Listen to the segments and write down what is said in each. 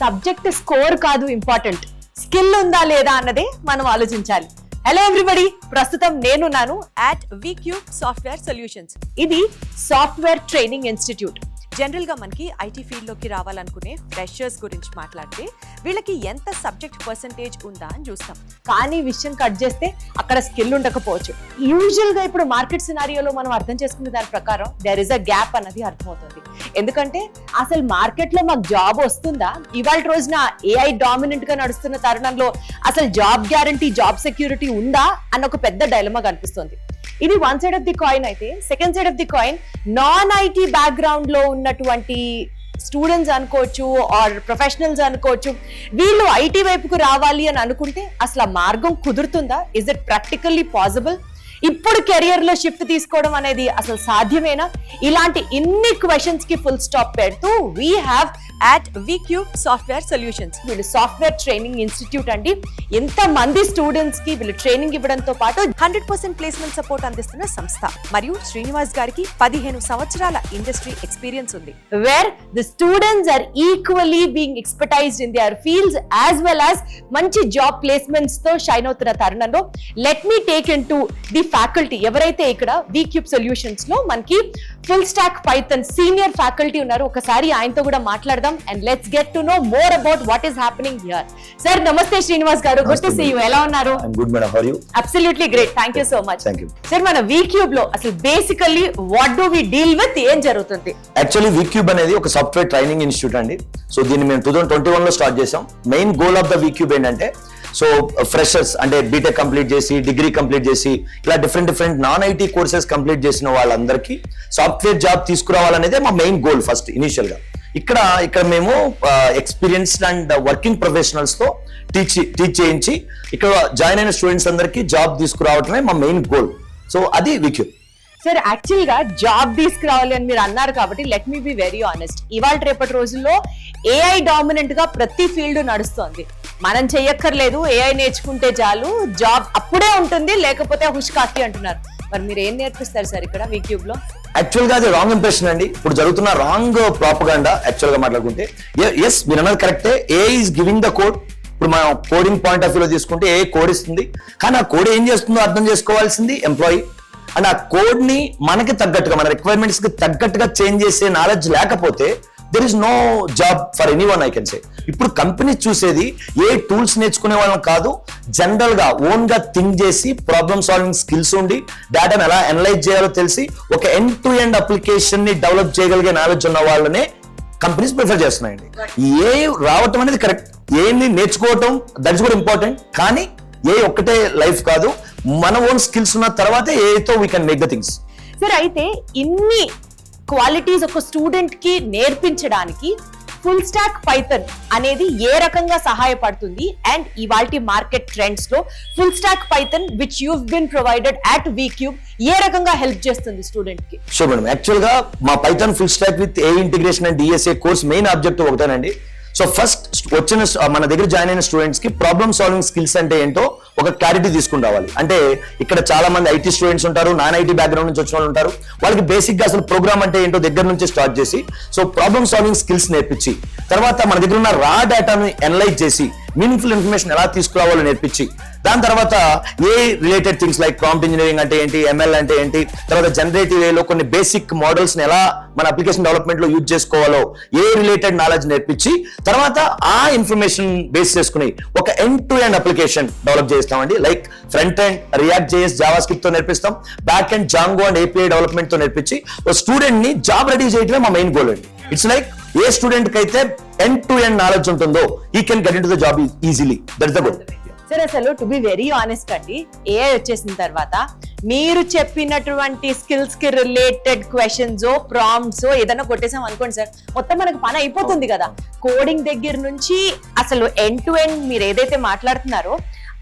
Subject score కాదు important, skill ఉందా లేదా అన్నదే మనం ఆలోచించాలి. హలో ఎవ్రీబడి, ప్రస్తుతం నేనున్నాను అట్ వీక్యూబ్ సాఫ్ట్వేర్ సొల్యూషన్స్. ఇది సాఫ్ట్వేర్ ట్రైనింగ్ ఇన్స్టిట్యూట్. జనరల్ గా మనకి ఐటీ ఫీల్డ్ లోకి రావాలనుకునే ఫ్రెషర్స్ గురించి మాట్లాడితే వీళ్ళకి ఎంత సబ్జెక్ట్ పర్సంటేజ్ ఉందా అని చూస్తాం. కానీ విషయం కట్ చేస్తే అక్కడ స్కిల్ ఉండకపోవచ్చు. యూజువల్ గా ఇప్పుడు మార్కెట్ సినారియోలో మనం అర్థం చేసుకునే దాని ప్రకారం దేర్ ఇస్ అ గ్యాప్ అన్నది అర్థమవుతుంది. ఎందుకంటే అసలు మార్కెట్ లో మాకు జాబ్ వస్తుందా? ఇవాళ రోజున ఏఐ డామినెంట్ గా నడుస్తున్న తరుణంలో అసలు జాబ్ గ్యారంటీ, జాబ్ సెక్యూరిటీ ఉందా అన్న ఒక పెద్ద డైలమా కనిపిస్తుంది. ఇది one side of the coin అయితే, second side of the coin non IT background లో ఉన్నటువంటి స్టూడెంట్స్ అనుకోవచ్చు ఆర్ ప్రొఫెషనల్స్ అనుకోవచ్చు, వీళ్ళు ఐటీ వైపుకు రావాలి అని అనుకుంటే అసలు ఆ మార్గం కుదురుతుందా? Is it practically possible? ఇప్పుడు కెరియర్ లో షిఫ్ట్ తీసుకోవడం అనేది అసలు సాధ్యమేనా? ఇలాంటి ఇన్ని క్వశ్చన్స్ కి ఫుల్ స్టాప్ పెడుతూ we have at VCube software solutions. వీళ్ళు సాఫ్ట్వేర్ ట్రైనింగ్ ఇన్స్టిట్యూట్ అండి. ఎంత మంది స్టూడెంట్స్ కి వీళ్ళు ట్రైనింగ్ ఇవ్వడంతో పాటు 100% ప్లేస్మెంట్ సపోర్ట్ అందిస్తున్న సంస్థ. మరియు శ్రీనివాస్ గారికి 15 సంవత్సరాల ఇండస్ట్రీ ఎక్స్పీరియన్స్ ఉంది. Where the students are equally being expertised in their fields as well as మంచి జాబ్ ప్లేస్మెంట్స్ తో షైన్ అవుతున్న తరుణంలో let me take in to the faculty. ఎవరైతే ఇక్కడ వీక్యూబ్ సొల్యూషన్స్ లో మనకి full stack Python senior faculty ఉన్నారు. ఒకసారి ఆయనతో కూడా మాట్లాడదాం and let's get to know more about what is happening here. Sir, namaste Srinivas garu, good to see you. Ela unnaru? I'm good madam, how are you? Absolutely great, thank you so much. Thank you. Sir, mana VCube lo asalu basically what do we deal with, em jarugutundi? Actually VCube అనేది ఒక software training institute అండి. So దీన్ని మేము 2021 లో start చేసాం. Main goal of the VCube ఏంటంటే so freshers అంటే BTech complete చేసి, డిగ్రీ కంప్లీట్ చేసి, ఇలా different non IT courses complete చేసిన వాళ్ళందరికీ సాఫ్ట్వేర్ జాబ్ తీసుకురావాలనేదే మా మెయిన్ గోల్ ఫస్ట్ ఇనిషియల్ గా. ఇక్కడ మేము ఎక్స్పీరియన్స్డ్ అండ్ వర్కింగ్ ప్రొఫెషనల్స్ తో టీచ్ చేయించి ఇక్కడ జాయిన్ అయిన స్టూడెంట్స్ అందరికీ జాబ్ తీసుకురావటమే మా మెయిన్ గోల్. సో అది వీక్యూబ్. సార్, యాక్చువల్ గా జాబ్ తీసుకురావాలి అని మీరు అన్నారు కాబట్టి let me B very honest. ఇవాళ రేపటి రోజుల్లో ఏఐ డామినెంట్ గా ప్రతి ఫీల్డ్ నడుస్తోంది. మనం చెయ్యక్కర్లేదు, ఏఐ నేర్చుకుంటే చాలు, జాబ్ అప్పుడే ఉంటుంది, లేకపోతే హుష్కాకి అంటున్నారు. మరి మీరు ఏం నేర్పిస్తారు సార్ ఇక్కడ వీక్యూబ్ లో? యాక్చువల్ గా అది రాంగ్ ఇంప్రెషన్ అండి. ఇప్పుడు జరుగుతున్న రాంగ్ ప్రాపగాండా యాక్చువల్ గా మాట్లాడుకుంటే, ఎస్ మీరు అన్నది కరెక్టే, AI is giving the code. ఇప్పుడు మనం కోడింగ్ పాయింట్ ఆఫ్ వ్యూలో తీసుకుంటే ఏ కోడ్ ఇస్తుంది, కానీ ఆ కోడ్ ఏం చేస్తుందో అర్థం చేసుకోవాల్సింది ఎంప్లాయీ. అండ్ ఆ కోడ్ ని మనకి తగ్గట్టుగా, మన రిక్వైర్మెంట్స్ కి తగ్గట్టుగా చేంజ్ చేసే నాలెడ్జ్ లేకపోతే there is no job for anyone, I can say. ఇప్పుడు కంపెనీ చూసేది ఏ టూల్స్ నేర్చుకునే వాళ్ళని కాదు, జనరల్ గా ఓన్ గా థింక్ చేసి ప్రాబ్లమ్ సాల్వింగ్ స్కిల్స్ ఉండి డేటాను ఎలా అనలైజ్ చేయాలో తెలిసి ఒక ఎండ్ టు ఎండ్ అప్లికేషన్ ని డెవలప్ చేయగలిగే నాలెడ్జ్ ఉన్న వాళ్ళనే కంపెనీస్ ప్రిఫర్ చేస్తున్నాయండి. ఏ రావటం అనేది కరెక్ట్, ఏని నేర్చుకోవటం దట్ ఇస్ కూడా ఇంపార్టెంట్, కానీ ఏ ఒక్కటే లైఫ్ కాదు. మన ఓన్ స్కిల్స్ ఉన్న తర్వాతే ఏతో we can make the things. Sir, అయితే ఇన్ని క్వాలిటీస్ ఒక స్టూడెంట్ కి నేర్పించడానికి ఫుల్ స్టాక్ పైథాన్ అనేది ఏ రకంగా సహాయపడుతుంది? అండ్ ఇవాల్టి మార్కెట్ ట్రెండ్స్ లో full stack Python which you been provided at VCube ఏ రకంగా హెల్ప్ చేస్తుంది స్టూడెంట్ కి? Sure madam. యాక్చువల్ గా మా Python full stock with AI integration and DSA course main objective ఒకటేనండి. సో ఫస్ట్ వచ్చిన మన దగ్గర జాయిన్ అయిన స్టూడెంట్స్ కి ప్రాబ్లమ్ సాల్వింగ్ స్కిల్స్ అంటే ఏంటో ఒక క్లారిటీ తీసుకుని రావాలి. అంటే ఇక్కడ చాలా మంది ఐటీ స్టూడెంట్స్ ఉంటారు, నాన్ ఐటీ బ్యాక్గ్రౌండ్ నుంచి వచ్చిన వాళ్ళు ఉంటారు. వాళ్ళకి బేసిక్ గా అసలు ప్రోగ్రామ్ అంటే ఏంటో దగ్గర నుంచి స్టార్ట్ చేసి సో ప్రాబ్లమ్ సాల్వింగ్ స్కిల్స్ నేర్పించి, తర్వాత మన దగ్గర ఉన్న రా డేటాను అనలైజ్ చేసి మీనింగ్ఫుల్ ఇన్ఫర్మేషన్ ఎలా తీసుకురావాలో నేర్పించి, దాని తర్వాత ఏ related things like prompt engineering అంటే ఏంటి, ఎంఎల్ అంటే ఏంటి, తర్వాత జనరేటివ్ వేలో కొన్ని బేసిక్ మోడల్స్ ని ఎలా మన అప్లికేషన్ డెవలప్మెంట్ లో యూజ్ చేసుకోవాలో ఏ రిలేటెడ్ నాలెడ్జ్ నేర్పించి, తర్వాత ఆ ఇన్ఫర్మేషన్ బేస్ చేసుకుని ఒక end to end application develop చేస్తామండి. Like front end React JS JavaScript తో నేర్పిస్తాం, back end Django and API development తో నేర్పించి ఒక స్టూడెంట్ ని జాబ్ రెడీ చేయడమే మా మెయిన్ గోల్ అండి. ఇట్స్ లైక్ ఏ స్టూడెంట్ కి అయితే ఎండ్ టు ఎండ్ నాలెడ్జ్ ఉంటుందో he can get into the job easily. That is the goal. Sir, అసలు టు బి వెరీ ఆనెస్ట్ అండి, ఏఐ వచ్చేసిన తర్వాత మీరు చెప్పినటువంటి స్కిల్స్ కి రిలేటెడ్ క్వశ్చన్స్ ప్రాంప్ట్స్ ఏదైనా కొట్టేసాం అనుకోండి సార్, మొత్తం మనకు పని అయిపోతుంది కదా. కోడింగ్ దగ్గర నుంచి అసలు ఎండ్ టు ఎండ్ మీరు ఏదైతే మాట్లాడుతున్నారో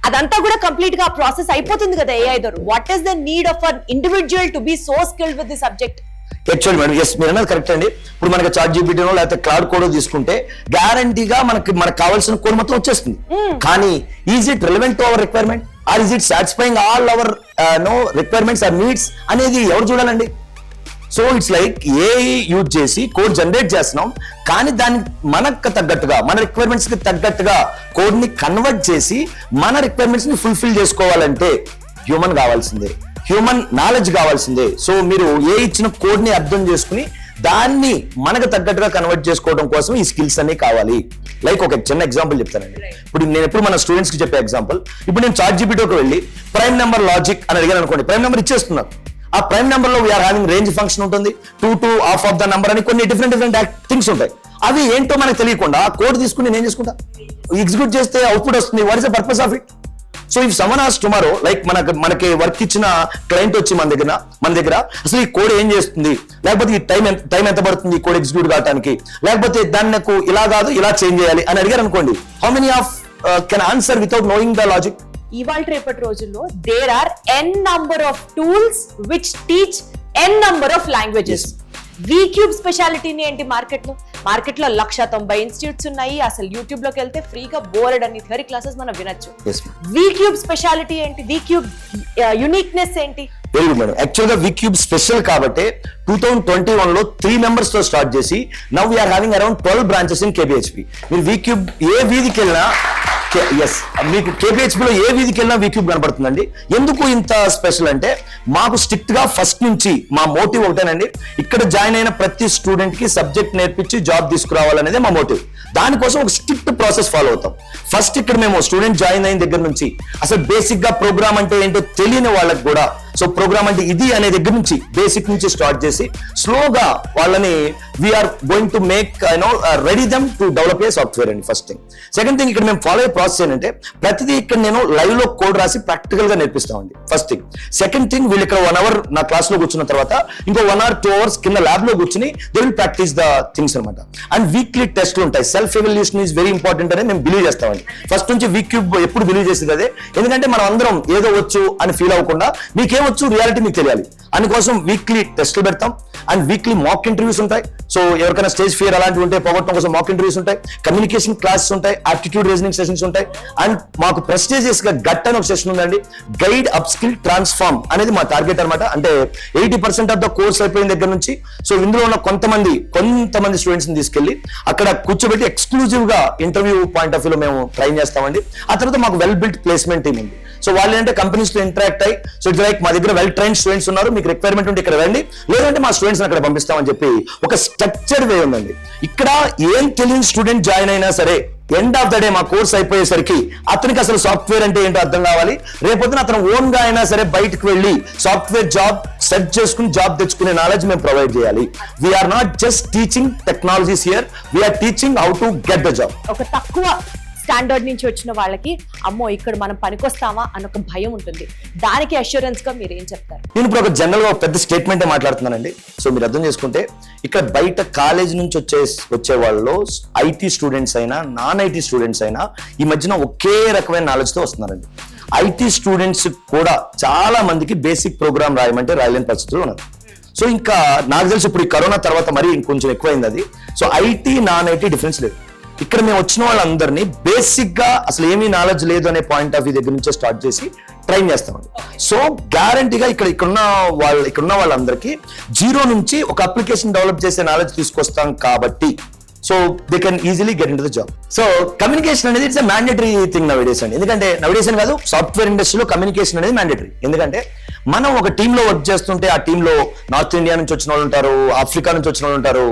అదంతా కూడా కంప్లీట్ గా ప్రాసెస్ అయిపోతుంది కదా ఏఐ ద్వారా. What is the need of an individual to be so skilled with the subject? Actual madam, yes మీరు అన్నది కరెక్ట్ అండి. ఇప్పుడు మనకి చాట్ జీపీటీనో లేకపోతే క్లౌడ్ కోడ్ తీసుకుంటే గ్యారంటీగా మనకు కావాల్సిన కోడ్ మొత్తం వచ్చేస్తుంది. కానీ is it relevant to our requirement or is it satisfying all our requirements or needs అనేది ఎవరు చూడాలండి? So it's like AI use చేసి కోడ్ జనరేట్ చేస్తున్నాం, కానీ దాన్ని మనకు తగ్గట్టుగా, మన రిక్వైర్మెంట్స్ కి తగ్గట్టుగా కోడ్ ని కన్వర్ట్ చేసి మన రిక్వైర్మెంట్స్ ని ఫుల్ఫిల్ చేసుకోవాలంటే హ్యూమన్ కావాల్సిందే, హ్యూమన్ నాలెడ్జ్ కావాల్సిందే. సో మీరు ఏ ఇచ్చిన కోడ్ ని అర్థం చేసుకుని దాన్ని మనకు తగ్గట్టుగా కన్వర్ట్ చేసుకోవడం కోసం ఈ స్కిల్స్ అన్ని కావాలి. లైక్ ఒక చిన్న ఎగ్జాంపుల్ చెప్తానండి. ఇప్పుడు నేను ఎప్పుడు మన స్టూడెంట్స్ కి చెప్పే ఎగ్జాంపుల్, ఇప్పుడు నేను ChatGPTకి వెళ్ళి ప్రైమ్ నెంబర్ లాజిక్ అని అడిగాను అనుకోండి, ప్రైమ్ నెంబర్ ఇచ్చేస్తున్నారు. ఆ ప్రైమ్ నెంబర్ లో వీఆర్ హ్యావింగ్ రేంజ్ ఫంక్షన్ ఉంటుంది, 2 to half of the number అని కొన్ని డిఫరెంట్ థింగ్స్ ఉంటాయి. అవి ఏంటో మనకు తెలియకుండా కోడ్ తీసుకుని నేను చేసుకుంటా, ఎగ్జిక్యూట్ చేస్తే అవుట్పుట్ వస్తుంది. What is the purpose of it? So if someone ఆస్ టుమారో, లైక్ మనకి వర్క్ ఇచ్చిన క్లయింట్ వచ్చి మన దగ్గర అసలు ఈ కోడ్ ఏం చేస్తుంది, లేకపోతే ఈ టైం ఎంత పడుతుంది ఈ కోడ్ ఎగ్జిక్యూట్ కావడానికి, లేకపోతే దాన్ని నాకు ఇలా కాదు ఇలా చేంజ్ చేయాలి అని అడిగారు అనుకోండి, how many of can answer without knowing the logic? ఇవాళ రేపటి రోజుల్లో there are N number of tools which teach N number of languages. VCube స్పెషాలిటీని ఏంటి మార్కెట్ లో 190 ఇన్స్టిట్యూట్స్ ఉన్నాయి. అసలు యూట్యూబ్ లోకి వెళ్తే ఫ్రీగా బోర్డ్ అన్ని థియరీ క్లాసెస్ మనం వినొచ్చు. వీక్యూబ్ స్పెషాలిటీ ఏంటి, వీక్యూబ్ యూనిక్నెస్ ఏంటి? Very good madam. యాక్చువల్ గా వీక్యూబ్ స్పెషల్ కాబట్టి 2021 లో 3 members తో స్టార్ట్ చేసి now we're having around 12 branches in KPHP. మీరు వీక్యూబ్ ఏ వీధికి వెళ్ళినా, ఎస్ మీకు KPHP లో ఏ వీధికి వెళ్ళినా వీక్యూబ్ కనబడుతుందండి. ఎందుకు ఇంత స్పెషల్ అంటే మాకు స్ట్రిక్ట్ గా ఫస్ట్ నుంచి మా మోటివ్ ఒకటేనండి, ఇక్కడ జాయిన్ అయిన ప్రతి స్టూడెంట్ కి సబ్జెక్ట్ నేర్పించి జాబ్ తీసుకురావాలనేది మా మోటివ్. దానికోసం ఒక స్ట్రిక్ట్ ప్రాసెస్ ఫాలో అవుతాం. ఫస్ట్ ఇక్కడ మేము స్టూడెంట్ జాయిన్ అయిన దగ్గర నుంచి అసలు బేసిక్ గా ప్రోగ్రామ్ అంటే ఏంటో తెలియని వాళ్ళకి కూడా, సో ప్రోగ్రామ్ అంటే ఇది అనే దగ్గర నుంచి బేసిక్ నుంచి స్టార్ట్ చేసి స్లోగా వాళ్ళని we're going to make ready them to develop a software అండి. First thing. సెకండ్ థింగ్, ఇక్కడ మేము ఫాలో అయ్యే ప్రాసెస్ ఏంటంటే ప్రతిదీ ఇక్కడ నేను లైవ్ లో కోడ్ రాసి ప్రాక్టికల్ గా నేర్పిస్తామండి. First thing. సెకండ్ థింగ్, వీళ్ళు ఇక్కడ 1 hour నా క్లాస్ లో కూర్చున్న తర్వాత ఇంకో 1 or 2 hours కింద ల్యాబ్ లో కూర్చుని they will practice the things అనమాట. అండ్ వీక్లీ టెస్ట్లు ఉంటాయి. Self evolution is very important అని మేము బిలీవ్ చేస్తామండి. ఫస్ట్ నుంచి వీక్యూబ్ ఎప్పుడు బిలీవ్ చేసేది అదే. ఎందుకంటే మనం అందరం ఏదో వచ్చు అని ఫీల్ అవ్వకుండా మీకేమొచ్చు రియాలిటీ మీకు తెలియాలి. అందుకోసం వీక్లీ టెస్ట్లు పెడతాం అండ్ వీక్లీ మాక్ ఇంటర్వ్యూస్ ఉంటాయి. సో ఎవరికైనా స్టేజ్ ఫియర్ అలాంటివి ఉంటే పోగొట్టడం కోసం మాక్ ఇంటర్వ్యూస్ ఉంటాయి, కమ్యూనికేషన్ క్లాసెస్ ఉంటాయి, ఆప్టిట్యూడ్ రీజనింగ్ సెషన్స్ ఉంటాయి. అండ్ మాకు ప్రెస్టీజియస్ గా గట్ అని ఒక సెషన్ ఉందండి. గైడ్ అప్ స్కిల్ ట్రాన్స్ఫార్మ్ అనేది మా టార్గెట్ అనమాట. అంటే 80% ఆఫ్ ద కోర్స్ అయిపోయిన దగ్గర నుంచి సో ఇందులో ఉన్న కొంతమంది స్టూడెంట్స్ ని తీసుకెళ్లి అక్కడ కూర్చోబెట్టి ఎక్స్క్లూజివ్ గా ఇంటర్వ్యూ పాయింట్ ఆఫ్ వ్యూలో మేము ట్రైన్ చేస్తామండి. ఆ తర్వాత మాకు వెల్ బిల్ట్ ప్లేస్మెంట్ టీమ్ ఉంది. సో వాళ్ళు ఏంటంటే కంపెనీస్ తో ఇంటరాక్ట్ అయ్యి, సో ఇట్స్ లైక్ మా దగ్గర వెల్ ట్రైన్ స్టూడెంట్స్ ఉన్నారు, మీకు రిక్వైర్మెంట్ ఉంటే ఇక్కడ రండి, లేదంటే మా స్టూడెంట్స్ అక్కడ పంపిస్తామని చెప్పి ఒక స్ట్రక్చర్డ్ వే ఉందండి. ఇక్కడ ఏం తెలియని స్టూడెంట్ జాయిన్ అయినా సరే ఎండ్ ఆఫ్ ద డే మా కోర్స్ అయిపోయేసరికి అతనికి అసలు సాఫ్ట్వేర్ అంటే ఏంటో అర్థం కావాలి. రేపొద్దున అతను ఓన్ గా అయినా సరే బయటకు వెళ్ళి సాఫ్ట్వేర్ జాబ్ సెట్ చేసుకుని జాబ్ తెచ్చుకునే నాలెడ్జ్ మేము ప్రొవైడ్ చేయాలి. We're not just teaching technologies here, we're teaching how to get the job. ఒక తక్కువ స్టాండర్డ్ నుంచి వచ్చిన వాళ్ళకి అమ్మో ఇక్కడ మనం పనికొస్తామా అని ఒక భయం ఉంటుంది. దానికి అష్యూరెన్స్ గా మీరు ఏం చెప్తారు? నేను ఇప్పుడు ఒక జనరల్ గా పెద్ద స్టేట్మెంట్ మాట్లాడుతున్నానండి. సో మీరు అర్థం చేసుకుంటే ఇక్కడ బయట కాలేజ్ నుంచి వచ్చే వాళ్ళలో IT స్టూడెంట్స్ అయినా నాన్ IT స్టూడెంట్స్ అయినా ఈ మధ్యన ఒకే రకమైన నాలెడ్జ్ తో వస్తున్నారండి. IT స్టూడెంట్స్ కూడా చాలా మందికి బేసిక్ ప్రోగ్రామ్ రాయమంటే రాయలేని పరిస్థితులు ఉన్నారు. సో ఇంకా నాకు తెలిసి ఇప్పుడు ఈ కరోనా తర్వాత మరి ఇంకొంచెం ఎక్కువైంది అది. So IT non IT difference లేదు. ఇక్కడ మేము వచ్చిన వాళ్ళందరినీ బేసిక్ గా అసలు ఏమీ నాలెడ్జ్ లేదు అనే పాయింట్ ఆఫ్ వ్యూ దగ్గర నుంచే స్టార్ట్ చేసి ట్రైన్ చేస్తామండి. సో గ్యారంటీగా ఇక్కడున్న వాళ్ళందరికీ 0 నుంచి ఒక అప్లికేషన్ డెవలప్ చేసే నాలెడ్జ్ తీసుకొస్తాం కాబట్టి so they can easily get into the job. So communication అనేది ఇట్స్ మ్యాండేటరీ థింగ్ నవడేస్ అండి. ఎందుకంటే నవడేస్ అని కాదు, సాఫ్ట్వేర్ ఇండస్ట్రీలో కమ్యూనికేషన్ అనేది మ్యాండేటరీ. ఎందుకంటే మనం ఒక టీమ్ లో వర్క్ చేస్తుంటే ఆ టీమ్ లో నార్త్ ఇండియా నుంచి వచ్చిన వాళ్ళు ఉంటారు, ఆఫ్రికా నుంచి వచ్చిన వాళ్ళు ఉంటారు,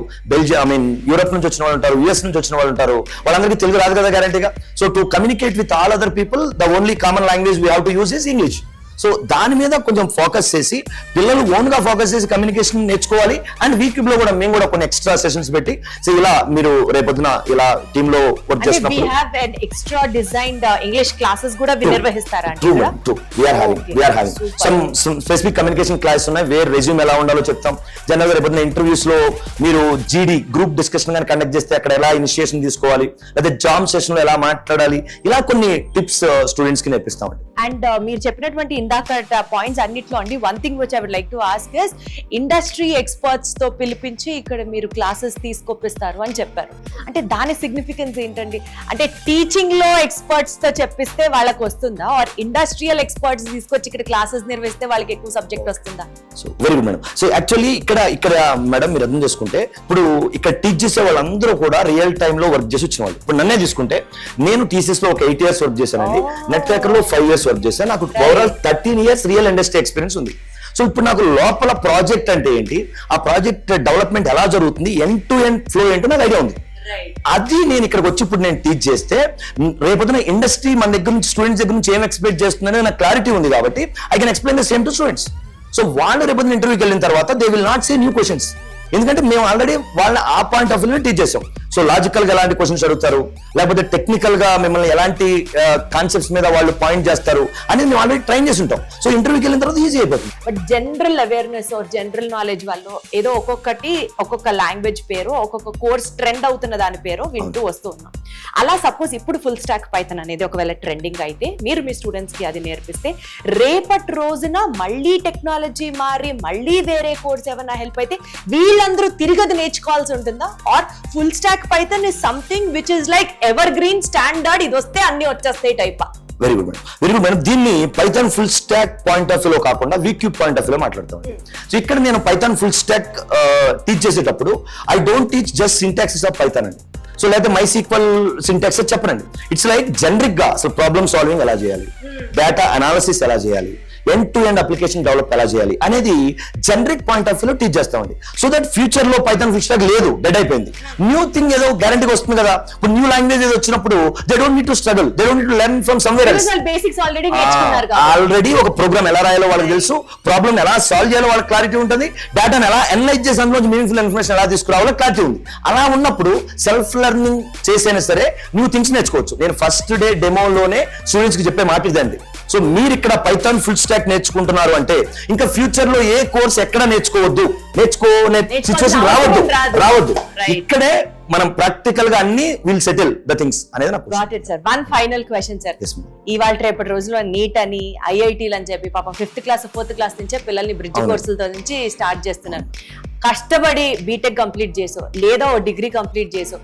యూరప్ నుంచి వచ్చిన వాళ్ళు ఉంటారు, US నుంచి వచ్చిన వాళ్ళు ఉంటారు. వాళ్ళందరికీ తెలుగు రాదు కదా గ్యారంటీగా. So to communicate with all other people the only common language we have to use is English. So దాని మీద కొంచెం ఫోకస్ చేసి పిల్లలు ఓన్ గా ఫోకస్ చేసి కమ్యూనికేషన్ నేర్చుకోవాలి. అండ్ వీక్యూబ్ లో కూడా మేము కూడా కొన్ని ఎక్స్ట్రా సెషన్స్ పెట్టి సో ఇలా మీరు రేపొద్దున ఇలా టీమ్ లో వర్క్ చేస్తున్నప్పుడు ఎక్స్ట్రా డిజైన్డ్ ఇంగ్లీష్ క్లాసెస్ కూడా నిర్వహిస్తారా? సమ్ స్పెసిఫిక్ కమ్యూనికేషన్ క్లాసెస్ ఉన్నాయి, వేర్ రెజ్యూమ్ ఎలా ఉండాలో చెప్తాం. జనరల్ గా రేపొద్దున ఇంటర్వ్యూస్ లో మీరు GD గ్రూప్ డిస్కషన్ కానీ కండక్ట్ చేస్తే అక్కడ ఎలా ఇనిషియేషన్ తీసుకోవాలి, లేదా జామ్ సెషన్ లో ఎలా మాట్లాడాలి, ఇలా కొన్ని టిప్స్ స్టూడెంట్స్ కి నేర్పిస్తామండి. అండ్ మీరు చెప్పినటువంటి ఇందాక పాయింట్స్ అన్నిట్లో అండి one thing which I would like to ask is industry experts తో పిలిపించి ఇక్కడ మీరు క్లాసెస్ తీసుకొప్పిస్తారు అని చెప్పారు. అంటే దాని సిగ్నిఫికెన్స్ ఏంటండి? అంటే టీచింగ్ లో ఎక్స్పర్ట్స్ తో చెప్పిస్తే వాళ్ళకి వస్తుందా, ఆర్ ఇండస్ట్రియల్ ఎక్స్పర్ట్స్ తీసుకొచ్చి ఇక్కడ క్లాసెస్ నిర్వహిస్తే వాళ్ళకి ఎక్కువ సబ్జెక్ట్ వస్తుందా? So very good madam. So actually ఇక్కడ మేడం మీరు అర్థం చేసుకుంటే ఇప్పుడు ఇక్కడ టీచ్ చేసే వాళ్ళందరూ కూడా రియల్ టైమ్ లో వర్క్ చేసి వచ్చిన వాళ్ళు. ఇప్పుడు నన్నే తీసుకుంటే నేను టీసీఎస్ లో ఒక 8 years వర్క్ చేశానండి, నెట్ క్రాకర్ లో 5 years వర్క్ చేశాను. నాకు overall 13 years real industry experience ఉంది. సో ఇప్పుడు నాకు లోపల ప్రాజెక్ట్ అంటే ఏంటి, ఆ ప్రాజెక్ట్ డెవలప్మెంట్ ఎలా జరుగుతుంది, ఎండ్ టు ఎండ్ ఫ్లో ఏంటో నాకు ఐడియా ఉంది. అది నేను ఇక్కడికి వచ్చి ఇప్పుడు నేను టీచ్ చేస్తే రేపొద్దున ఇండస్ట్రీ మన దగ్గర నుంచి స్టూడెంట్స్ దగ్గర నుంచి ఏం ఎక్స్పెక్ట్ చేస్తుందని నాకు క్లారిటీ ఉంది కాబట్టి I can explain the same to students. So వాళ్ళు రేపొద్దున ఇంటర్వ్యూకి వెళ్ళిన తర్వాత they will not say new questions, ఎందుకంటే మేము ఆల్రెడీ వాళ్ళ ఆ పాయింట్ ఆఫ్ వ్యూ టీచ్ చేసాం. సో లాజికల్ గా ఎలాంటి క్వశ్చన్స్ అడుగుతారు, లేకపోతే టెక్నికల్ గా మిమ్మల్ని ఎలాంటి కాన్సెప్ట్స్ మీద వాళ్ళు పాయింట్ చేస్తారు అనేది మేము ఆల్రెడీ ట్రైన్ చేసి ఉంటాం. సో ఇంటర్వ్యూకి వెళ్ళిన తర్వాత ఈజీ అయిపోతుంది. But general awareness general knowledge వాళ్ళు ఏదో ఒక్కొక్కటి ఒక్కొక్క లాంగ్వేజ్ పేరు, ఒక్కొక్క కోర్స్ ట్రెండ్ అవుతున్న దాని పేరు వింటూ వస్తూ ఉన్నాం. అలా సపోజ్ ఇప్పుడు ఫుల్ స్టాక్ పైథాన్ అనేది ఒకవేళ ట్రెండింగ్ అయితే మీరు మీ స్టూడెంట్స్ కి అది నేర్పిస్తే రేపటి రోజున మళ్ళీ టెక్నాలజీ మారి మళ్ళీ వేరే కోర్స్ ఏమైనా హెల్ప్ అయితే వీళ్ళందరూ తిరిగి అది నేర్చుకోవాల్సి ఉంటుందా, or full stack Python is something which is like evergreen standard, ఇది వస్తే అన్ని వచ్చేస్తాయి type? Very good madam, very good madam. దీన్ని Python full stack point of వ్యూలో కాకుండా వీక్యూబ్ పాయింట్ ఆఫ్ వ్యూలో మాట్లాడతాం. సో ఇక్కడ నేను పైథాన్ ఫుల్ స్టాక్ టీచ్ చేసేటప్పుడు I don't teach just syntaxes of Python అండి. సో లేకపోతే మై సీక్వెల్ సింటాక్స్ చెప్పనండి. ఇట్స్ లైక్ జనరిక్ గా అసలు ప్రాబ్లమ్ సాల్వింగ్ ఎలా చేయాలి, డేటా అనాలిసిస్ ఎలా చేయాలి, end to end application develop ఎలా చేయాలి అనేది జనరిక్ పాయింట్ ఆఫ్ వ్యూలో టీచ్ చేస్తామండి. సో దట్ ఫ్యూచర్ లో పైథాన్ ఫుల్ స్టాక్ లేదు, డెడ్ అయిపోయింది. న్యూ థింగ్ ఏదో గ్యారంటీగా వస్తుంది కదా. ఇప్పుడు న్యూ లాంగ్వేజ్ ఏదో వచ్చినప్పుడు they don't need to struggle, they don't need to learn from somewhere else. Basics already నేర్చుకున్నారు కదా. ఆల్రెడీ ఒక ప్రోగ్రామ్ ఎలా రాయాలో వాళ్ళకి తెలుసు, ప్రాబ్లమ్ ఎలా సాల్వ్ చేయాలో వాళ్ళకి క్లారిటీ ఉంటుంది, డేటాను ఎలా అనలైజ్ చేసి అందులో మీనింగ్ఫుల్ ఇన్ఫర్మేషన్ ఎలా తీసుకురావాలో క్లారిటీ ఉంది. అలా ఉన్నప్పుడు సెల్ఫ్ లెర్నింగ్ చేసైనా సరే న్యూ థింగ్స్ నేర్చుకోవచ్చు. నేను ఫస్ట్ డే డెమోలోనే స్టూడెంట్స్ కి చెప్పే మాట ఇదండి. సో మీరు ఇక్కడ పైథాన్ ఫుల్ స్టాక్ నేర్చుకుంటున్నారు అంటే ఇంకా ఫ్యూచర్ లో ఏ కోర్స్ ఎక్కడ నేర్చుకోవద్దు, నేర్చుకునే సిచ్యువేషన్ రావద్దు. ఇక్కడే మనం ప్రాక్టికల్ గా అన్ని విల్ సెటిల్ ద థింగ్స్ అనేది నాకు. Got it sir. One final question sir. ఇవాళ రేపటి రోజుల్లో నీట్ అని ఐఐటీలు అని చెప్పి పాపం 5th క్లాస్ 4th క్లాస్ నుంచే పిల్లల్ని బ్రిడ్జ్ కోర్సులతో నుంచి స్టార్ట్ చేస్తున్నారు. కష్టపడి బీటెక్ కంప్లీట్ చేసో లేదా ఓ డిగ్రీ కంప్లీట్ చేసో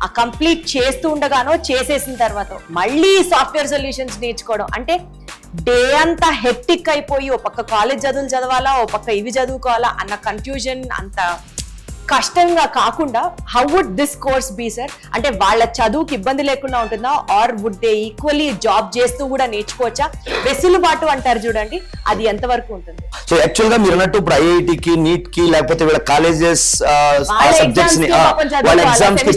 ఆ కంప్లీట్ చేస్తూ ఉండగానో చేసేసిన తర్వాత మళ్ళీ సాఫ్ట్వేర్ సొల్యూషన్స్ నేర్చుకోవడం అంటే డే అంతా హెక్టిక్ అయిపోయి ఓ పక్క కాలేజ్ చదువులు చదవాలా, ఓ పక్క ఇవి చదువుకోవాలా అన్న కన్ఫ్యూజన్ అంత కష్టంగా కాకుండా how would this course be sir? అంటే వాళ్ళ చదువుకి ఇబ్బంది లేకుండా ఉంటుందా, or would they equally job చేస్తూ కూడా నేర్చుకోవచ్చా? వెసులుబాటు అంటారు చూడండి, అది ఎంత వరకు ఉంటుంది? సో యాక్చువల్ గా మీరు అన్నట్టు ఇప్పుడు ఐఐటికి, నీట్ కి, లేకపోతే వీళ్ళ కాలేజెస్ సబ్జెక్ట్స్ ని వాళ్ళ ఎగ్జామ్స్ కి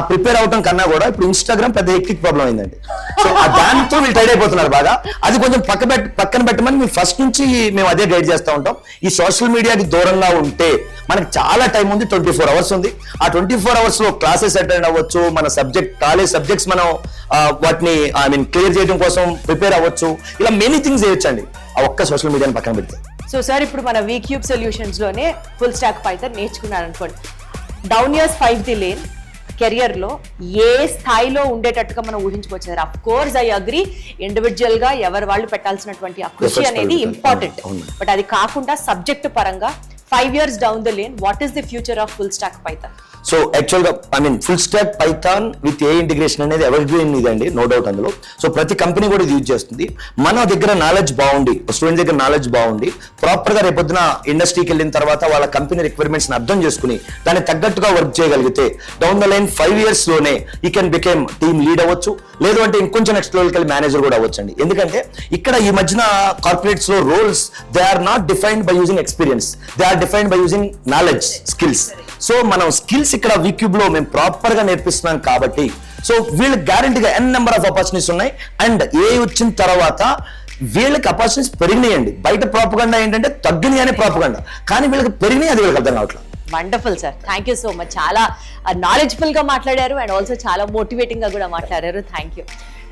ప్రిపేర్ అవటం కన్నా కూడా ఇప్పుడు ఇన్స్టాగ్రామ్ పెద్ద హెక్టిక్ ప్రాబ్లం అయిందండి. సో దాంతో వీళ్ళు టైడ్ అయిపోతున్నారు బాగా. అది కొంచెం పక్కన పెట్టమని మేము ఫస్ట్ నుంచి మేము అదే గైడ్ చేస్తూ ఉంటాం. ఈ సోషల్ మీడియాకి దూరంగా ఉంటే మనకి చాలా టైం ఉంది, 24 hours ఉంది. ఆ 24 hours లో క్లాసెస్ అటెండ్ అవ్వచ్చు, మన కాలేజ్ సబ్జెక్ట్స్ మనం వాటిని క్లియర్ చేయడం కోసం ప్రిపేర్ అవ్వచ్చు, ఇలా మెనీ థింగ్స్ చేయొచ్చండి ఆ ఒక్క సోషల్ మీడియాని పక్కన పెడితే. సో సార్ ఇప్పుడు మన వీక్యూబ్ సొల్యూషన్స్ లోనే ఫుల్ స్టాక్ పైథాన్ నేర్చుకున్నారు అనుకోండి, down years 5 the lane career లో ఏ స్థాయిలో ఉండేటట్టుగా మనం ఊహించుకోవచ్చు. Of course I agree, individual గా ఎవరు వాళ్ళు పెట్టాల్సినటువంటి ఆ కృషి అనేది ఇంపార్టెంట్. బట్ అది కాకుండా సబ్జెక్ట్ పరంగా 5 years down the lane, what is the future of full stack Python? So actual గా full stack Python with AI integration అనేది ఎవర్ గ్రీన్ ఇదండి, నో డౌట్ అందులో. సో ప్రతి కంపెనీ కూడా ఇది యూజ్ చేస్తుంది. మన దగ్గర నాలెడ్జ్ బాగుండి, స్టూడెంట్ దగ్గర నాలెడ్జ్ బాగుండి ప్రాపర్ గా రేపొద్దున ఇండస్ట్రీకి వెళ్ళిన తర్వాత వాళ్ళ కంపెనీ రిక్వైర్మెంట్స్ అర్థం చేసుకుని దానికి తగ్గట్టుగా వర్క్ చేయగలిగితే డౌన్ ద లైన్ 5 years లోనే ఈ కెన్ బికేమ్ టీమ్ లీడ్ అవ్వచ్చు, లేదు అంటే ఇంకొంచెం నెక్స్ట్ లెవెల్కి వెళ్ళి మేనేజర్ కూడా అవ్వచ్చండి. ఎందుకంటే ఇక్కడ ఈ మధ్యన కార్పొరేట్స్ లో roles they are not defined by using experience, they are defined by using knowledge, skills. So మనం స్కిల్స్ ఇక్కడ వీక్యూబ్ లో మేము ప్రాపర్ గా నేర్పిస్తున్నాం కాబట్టి సో వీళ్ళకి గ్యారంటీగా ఎన్ నెంబర్ ఆఫ్ ఆపర్చునిటీస్ ఉన్నాయి. అండ్ ఏ వచ్చిన తర్వాత వీళ్ళకి ఆపర్చునిటీస్ పెరిగినాయండి. బయట ప్రాపగండా ఏంటంటే తగ్గినాయి అనే ప్రాపగండా, కానీ వీళ్ళకి పెరిగినాయి, అది వీళ్ళకి అర్థం కావట్లేదు. Wonderful sir, thank you so much. చాలా నాలెడ్జ్ఫుల్ గా మాట్లాడారు అండ్ ఆల్సో చాలా మోటివేటింగ్ గా కూడా మాట్లాడారు. Thank you.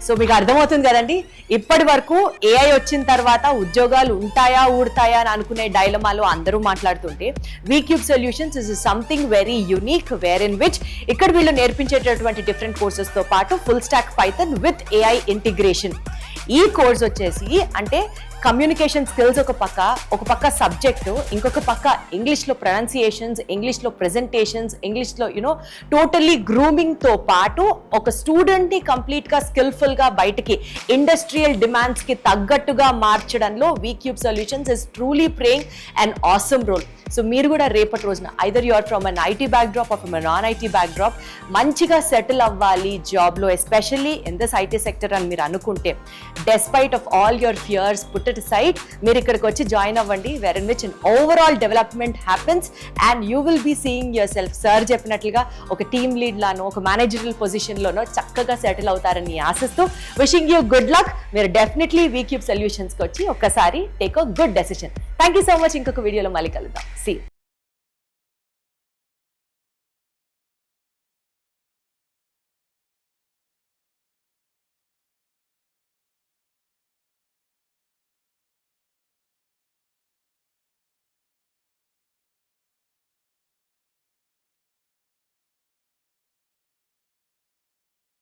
సో మీకు అర్థమవుతుంది కదండి, ఇప్పటి వరకు ఏఐ వచ్చిన తర్వాత ఉద్యోగాలు ఉంటాయా ఊడతాయా అని అనుకునే డైలమాలో అందరూ మాట్లాడుతుంటే VCube solutions is something very unique, where in which ఇక్కడ వీళ్ళు నేర్పించేటటువంటి డిఫరెంట్ కోర్సెస్ తో పాటు full stack Python with AI integration ఈ కోర్స్ వచ్చేసి అంటే కమ్యూనికేషన్ స్కిల్స్ ఒక పక్క సబ్జెక్టు, ఇంకొక పక్క ఇంగ్లీష్లో ప్రొనౌన్సియేషన్స్, ఇంగ్లీష్లో ప్రెజెంటేషన్స్, ఇంగ్లీష్లో టోటల్లీ గ్రూమింగ్తో పాటు ఒక స్టూడెంట్ని కంప్లీట్గా స్కిల్ఫుల్గా బయటికి ఇండస్ట్రియల్ డిమాండ్స్కి తగ్గట్టుగా మార్చడంలో VCube solutions is truly playing an awesome role. So మీరు కూడా రేపటి రోజున either you are from an IT backdrop or from a non IT backdrop మంచిగా సెటిల్ అవ్వాలి జాబ్లో, especially in this IT sector అని మీరు అనుకుంటే, despite of all your fears put it side, మీరు ఇక్కడికి వచ్చి జాయిన్ అవ్వండి, where in which an overall development happens and you will be seeing yourself sir చెప్పినట్లుగా ఒక టీమ్ లీడ్ లానో ఒక మేనేజరల్ పొజిషన్లోనో చక్కగా సెటిల్ అవుతారని ఆశిస్తూ విషింగ్ యూ గుడ్ లక్. మీరు డెఫినెట్లీ వీక్యూబ్ సొల్యూషన్స్కి వచ్చి ఒక్కసారి take a good decision. Thank you so much. ఇంకొక వీడియోలో మళ్ళీ కలుద్దాం. See you.